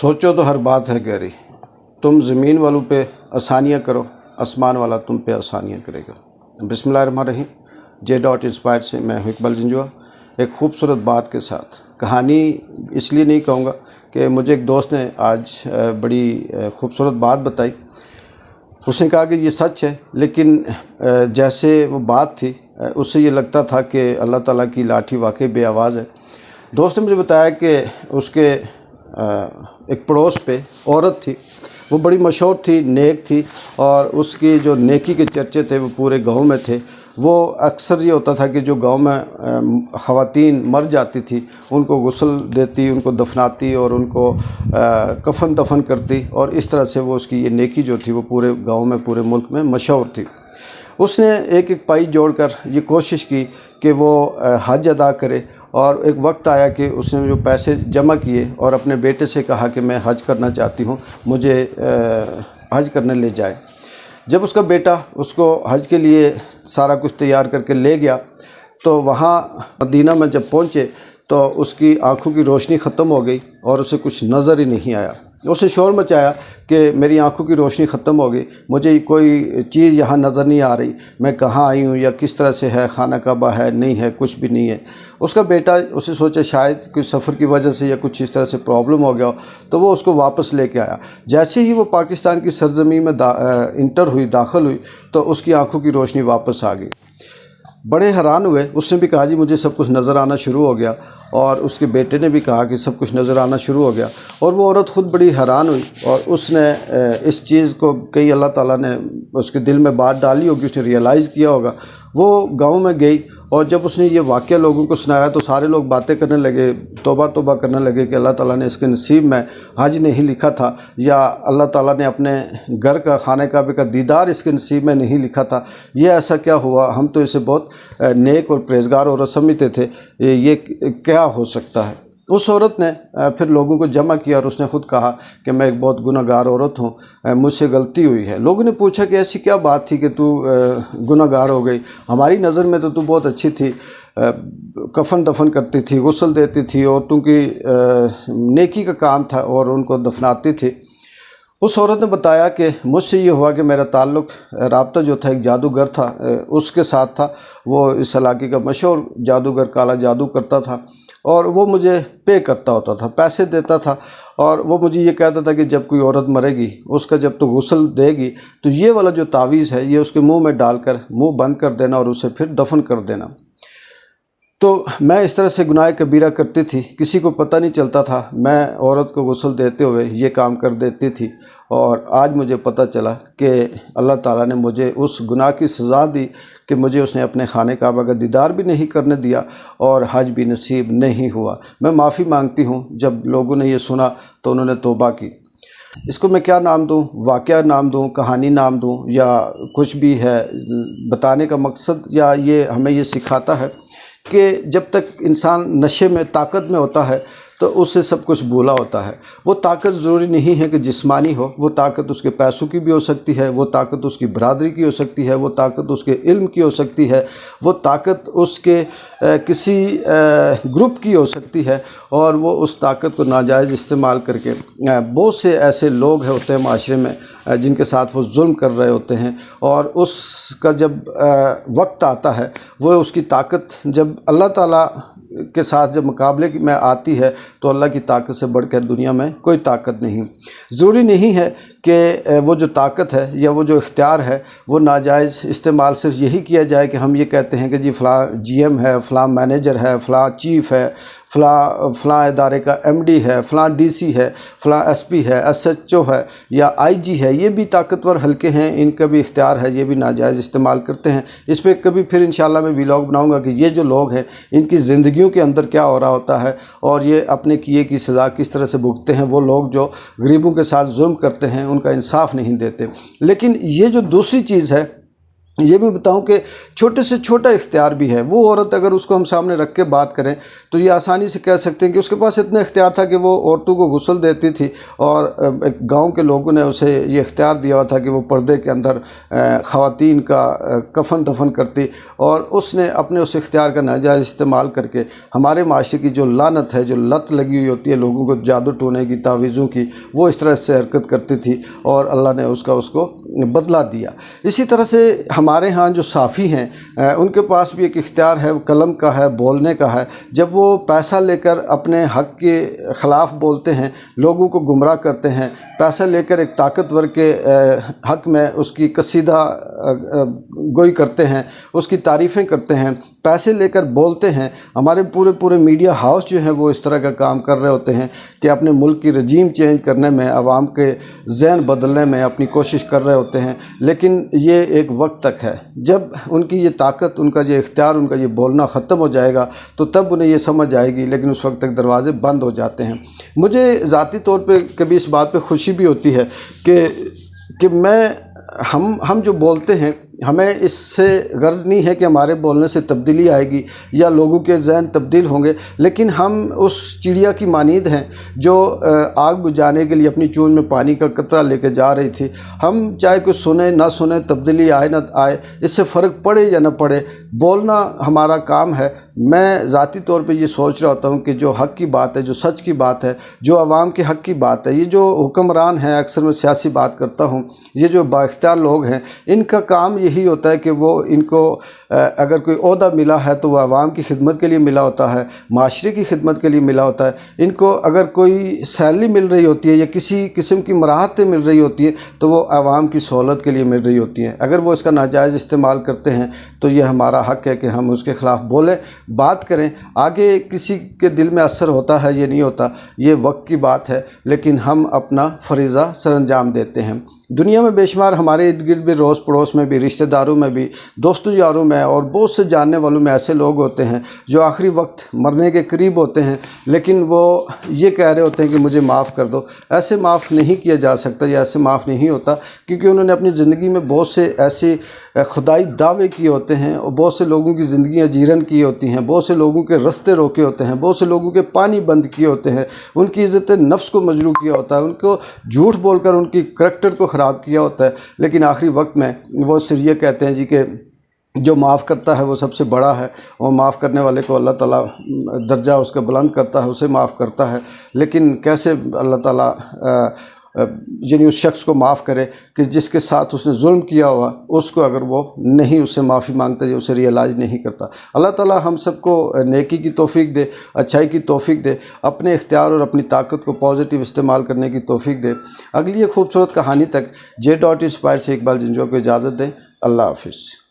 सोचो तो हर बात है गहरी, तुम ज़मीन वालों पे आसानियाँ करो, आसमान वाला तुम पे आसानियाँ करेगा। बिस्मिल्लाहिर्रहमानिर्रहीम। J.Inspired से मैं हूं इकबाल जंजुआ, एक खूबसूरत बात के साथ। कहानी इसलिए नहीं कहूँगा कि मुझे एक दोस्त ने आज बड़ी खूबसूरत बात बताई। उसने कहा कि ये सच है, लेकिन जैसे वो बात थी उससे ये लगता था कि अल्लाह ताला की लाठी वाकई बेआवाज़ है। दोस्त ने मुझे बताया कि उसके एक पड़ोस पे औरत थी, वो बड़ी मशहूर थी, नेक थी, और उसकी जो नेकी के चर्चे थे वो पूरे गांव में थे। वो अक्सर ये होता था कि जो गांव में ख़वातीन मर जाती थी उनको गुस्ल देती, उनको दफनाती और उनको कफन दफन करती, और इस तरह से वो उसकी ये नेकी जो थी वो पूरे गांव में, पूरे मुल्क में मशहूर थी। उसने एक एक पाई जोड़कर ये कोशिश की कि वो हज अदा करे, और एक वक्त आया कि उसने जो पैसे जमा किए और अपने बेटे से कहा कि मैं हज करना चाहती हूँ, मुझे हज करने ले जाए। जब उसका बेटा उसको हज के लिए सारा कुछ तैयार करके ले गया, तो वहाँ मदीना में जब पहुँचे तो उसकी आंखों की रोशनी ख़त्म हो गई और उसे कुछ नज़र ही नहीं आया। उसने शोर मचाया कि मेरी आंखों की रोशनी ख़त्म हो गई, मुझे कोई चीज़ यहाँ नज़र नहीं आ रही, मैं कहाँ आई हूँ या किस तरह से है, खाना काबा है नहीं है, कुछ भी नहीं है। उसका बेटा, उसे सोचा शायद कुछ सफ़र की वजह से या कुछ इस तरह से प्रॉब्लम हो गया हो, तो वो उसको वापस लेके आया। जैसे ही वो पाकिस्तान की सरजमीन में दाखिल हुई तो उसकी आंखों की रोशनी वापस आ गई। बड़े हैरान हुए। उसने भी कहा जी मुझे सब कुछ नज़र आना शुरू हो गया, और उसके बेटे ने भी कहा कि सब कुछ नज़र आना शुरू हो गया। और वो औरत ख़ुद बड़ी हैरान हुई, और उसने इस चीज़ को कहीं अल्लाह ताला ने उसके दिल में बात डाली होगी, उसने रियलाइज़ किया होगा। वो गांव में गई, और जब उसने ये वाक़या लोगों को सुनाया तो सारे लोग बातें करने लगे, तौबा तौबा करने लगे कि अल्लाह ताला ने इसके नसीब में हज नहीं लिखा था, या अल्लाह ताला ने अपने घर का, खाने काबे का दीदार इसके नसीब में नहीं लिखा था। ये ऐसा क्या हुआ, हम तो इसे बहुत नेक और परहेज़गार औरत समझते थे, ये क्या हो सकता है। उस औरत ने फिर लोगों को जमा किया और उसने ख़ुद कहा कि मैं एक बहुत गुनहगार औरत हूँ, मुझसे गलती हुई है। लोगों ने पूछा कि ऐसी क्या बात थी कि तू गुनहगार हो गई, हमारी नज़र में तो तू बहुत अच्छी थी, कफन दफन करती थी, गुस्ल देती थी, और तुमकी नेकी का काम था और उनको दफनाती थी। उस औरत ने बताया कि मुझसे ये हुआ कि मेरा ताल्लुक़, राब्ता जो था एक जादूगर था उसके साथ था। वो इस इलाके का मशहूर जादूगर, काला जादू करता था, और वो मुझे पे करता होता था, पैसे देता था, और वो मुझे ये कहता था कि जब कोई औरत मरेगी उसका जब तो गुस्ल देगी तो ये वाला जो तावीज़ है ये उसके मुंह में डालकर मुंह बंद कर देना और उसे फिर दफन कर देना। तो मैं इस तरह से गुनाह कबीरा करती थी, किसी को पता नहीं चलता था। मैं औरत को गुस्ल देते हुए ये काम कर देती थी, और आज मुझे पता चला कि अल्लाह ताला ने मुझे उस गुनाह की सज़ा दी कि मुझे उसने अपने खाने काबा का दीदार भी नहीं करने दिया और हज भी नसीब नहीं हुआ। मैं माफ़ी मांगती हूँ। जब लोगों ने ये सुना तो उन्होंने तौबा की। इसको मैं क्या नाम दूँ, वाक़या नाम दूँ, कहानी नाम दूँ, या कुछ भी है, बताने का मकसद या ये हमें ये सिखाता है कि जब तक इंसान नशे में, ताकत में होता है तो उससे सब कुछ भूला होता है। वो ताकत ज़रूरी नहीं है कि जिस्मानी हो, वो ताकत उसके पैसों की भी हो सकती है, वो ताकत उसकी बरादरी की हो सकती है, वो ताकत उसके इल्म की हो सकती है, वो ताकत उसके किसी ग्रुप की हो सकती है, और वो उस ताकत को नाजायज़ इस्तेमाल करके बहुत से ऐसे लोग होते हैं माशरे में जिनके साथ वो जुल्म कर रहे होते हैं, और उसका जब वक्त आता है, वो उसकी ताकत जब अल्लाह ताला के साथ जब मुकाबले में आती है तो अल्लाह की ताकत से बढ़कर दुनिया में कोई ताकत नहीं। ज़रूरी नहीं है कि वो जो ताकत है या वो जो इख्तियार है वो नाजायज़ इस्तेमाल सिर्फ यही किया जाए कि हम ये कहते हैं कि जी फ़लाँ GM है, फ़लाँ मैनेजर है, फ़लाँ चीफ़ है, फ़लाँ इदारे का MD है, फ़लाँ DC है, फ़लाँ SP है, SHO है या IG है। ये भी ताकतवर हल्के हैं, इनका भी इख्तियार है, ये भी नाजायज़ इस्तेमाल करते हैं। इस पर कभी फिर इंशाल्लाह मैं व्लॉग बनाऊंगा कि ये जो लोग हैं इनकी ज़िंदगियों के अंदर क्या हो रहा होता है, और ये अपने किए की सज़ा किस तरह से भुगतते हैं। वो लोग जो गरीबों के साथ जुल्म करते हैं, उनका इंसाफ नहीं देते। लेकिन ये जो दूसरी चीज़ है یہ بھی بتاؤں کہ چھوٹے سے چھوٹا اختیار بھی ہے، وہ عورت اگر اس کو ہم سامنے رکھ کے بات کریں تو یہ آسانی سے کہہ سکتے ہیں کہ اس کے پاس اتنا اختیار تھا کہ وہ عورتوں کو غسل دیتی تھی، اور ایک گاؤں کے لوگوں نے اسے یہ اختیار دیا ہوا تھا کہ وہ پردے کے اندر خواتین کا کفن دفن کرتی، اور اس نے اپنے اس اختیار کا ناجائز استعمال کر کے ہمارے معاشرے کی جو لعنت ہے، جو لت لگی ہوئی ہوتی ہے لوگوں کو جادو ٹونے کی، تعویذوں کی، وہ اس طرح سے حرکت کرتی تھی، اور اللہ نے اس کو بدلہ دیا۔ اسی طرح سے ہمارے ہاں جو صحافی ہیں ان کے پاس بھی ایک اختیار ہے، وہ قلم کا ہے، بولنے کا ہے۔ جب وہ پیسہ لے کر اپنے حق کے خلاف بولتے ہیں، لوگوں کو گمراہ کرتے ہیں، پیسہ لے کر ایک طاقتور کے حق میں اس کی قصیدہ گوئی کرتے ہیں، اس کی تعریفیں کرتے ہیں، پیسے لے کر بولتے ہیں۔ ہمارے پورے میڈیا ہاؤس جو ہیں وہ اس طرح کا کام کر رہے ہوتے ہیں کہ اپنے ملک کی رجیم چینج کرنے میں، عوام کے ذہن بدلنے میں اپنی کوشش کر رہے ہوتے ہیں، لیکن یہ ایک وقت تک ہے۔ جب ان کی یہ طاقت، ان کا یہ اختیار، ان کا یہ بولنا ختم ہو جائے گا تو تب انہیں یہ سمجھ آئے گی، لیکن اس وقت تک دروازے بند ہو جاتے ہیں۔ مجھے ذاتی طور پہ کبھی اس بات پہ خوشی بھی ہوتی ہے کہ ہم جو بولتے ہیں، ہمیں اس سے غرض نہیں ہے کہ ہمارے بولنے سے تبدیلی آئے گی یا لوگوں کے ذہن تبدیل ہوں گے، لیکن ہم اس چڑیا کی مانند ہیں جو آگ بجھانے کے لیے اپنی چونچ میں پانی کا قطرہ لے کے جا رہی تھی۔ ہم چاہے کوئی سنے نہ سنے، تبدیلی آئے نہ آئے، اس سے فرق پڑے یا نہ پڑے، بولنا ہمارا کام ہے۔ میں ذاتی طور پہ یہ سوچ رہا ہوتا ہوں کہ جو حق کی بات ہے، جو سچ کی بات ہے، جو عوام کے حق کی بات ہے، یہ جو حکمران ہیں، اکثر میں سیاسی بات کرتا ہوں، یہ جو بااختیار لوگ ہیں، ان کا کام یہی ہوتا ہے کہ وہ ان کو اگر کوئی عہدہ ملا ہے تو وہ عوام کی خدمت کے لیے ملا ہوتا ہے، معاشرے کی خدمت کے لیے ملا ہوتا ہے۔ ان کو اگر کوئی سیلری مل رہی ہوتی ہے یا کسی قسم کی مراحتیں مل رہی ہوتی ہیں تو وہ عوام کی سہولت کے لیے مل رہی ہوتی ہیں۔ اگر وہ اس کا ناجائز استعمال کرتے ہیں تو یہ ہمارا حق ہے کہ ہم اس کے خلاف بولیں، بات کریں۔ آگے کسی کے دل میں اثر ہوتا ہے، یہ نہیں ہوتا، یہ وقت کی بات ہے، لیکن ہم اپنا فریضہ سر انجام دیتے ہیں۔ دنیا میں بے شمار ہمارے ارد گرد بھی، روس پڑوس میں بھی، رشتہ داروں میں بھی، دوستوں یاروں میں اور بہت سے جاننے والوں میں ایسے لوگ ہوتے ہیں جو آخری وقت مرنے کے قریب ہوتے ہیں، لیکن وہ یہ کہہ رہے ہوتے ہیں کہ مجھے معاف کر دو۔ ایسے معاف نہیں کیا جا سکتا یا ایسے معاف نہیں ہوتا، کیونکہ انہوں نے اپنی زندگی میں بہت سے ایسے خدائی دعوے کیے ہوتے ہیں، اور بہت سے لوگوں کی زندگیاں جیرن کی ہوتی ہیں، بہت سے لوگوں کے رستے روکے ہوتے ہیں، بہت سے لوگوں کے پانی بند کیے ہوتے ہیں، ان کی عزت نفس کو مجروح کیا ہوتا ہے، ان کو جھوٹ بول کر ان کی کریکٹر کو خراب کیا ہوتا ہے، لیکن آخری وقت میں وہ صرف یہ کہتے ہیں جی کہ جو معاف کرتا ہے وہ سب سے بڑا ہے، اور معاف کرنے والے کو اللہ تعالیٰ درجہ اس کا بلند کرتا ہے، اسے معاف کرتا ہے۔ لیکن کیسے اللہ تعالیٰ یعنی اس شخص کو معاف کرے کہ جس کے ساتھ اس نے ظلم کیا ہوا، اس کو اگر وہ نہیں اس سے معافی مانگتا یا اسے ریئلائز نہیں کرتا۔ اللہ تعالیٰ ہم سب کو نیکی کی توفیق دے، اچھائی کی توفیق دے، اپنے اختیار اور اپنی طاقت کو پازیٹیو استعمال کرنے کی توفیق دے۔ اگلی ایک خوبصورت کہانی تک J.Inspire سے اقبال جنجوعہ کو اجازت دیں۔ اللہ حافظ۔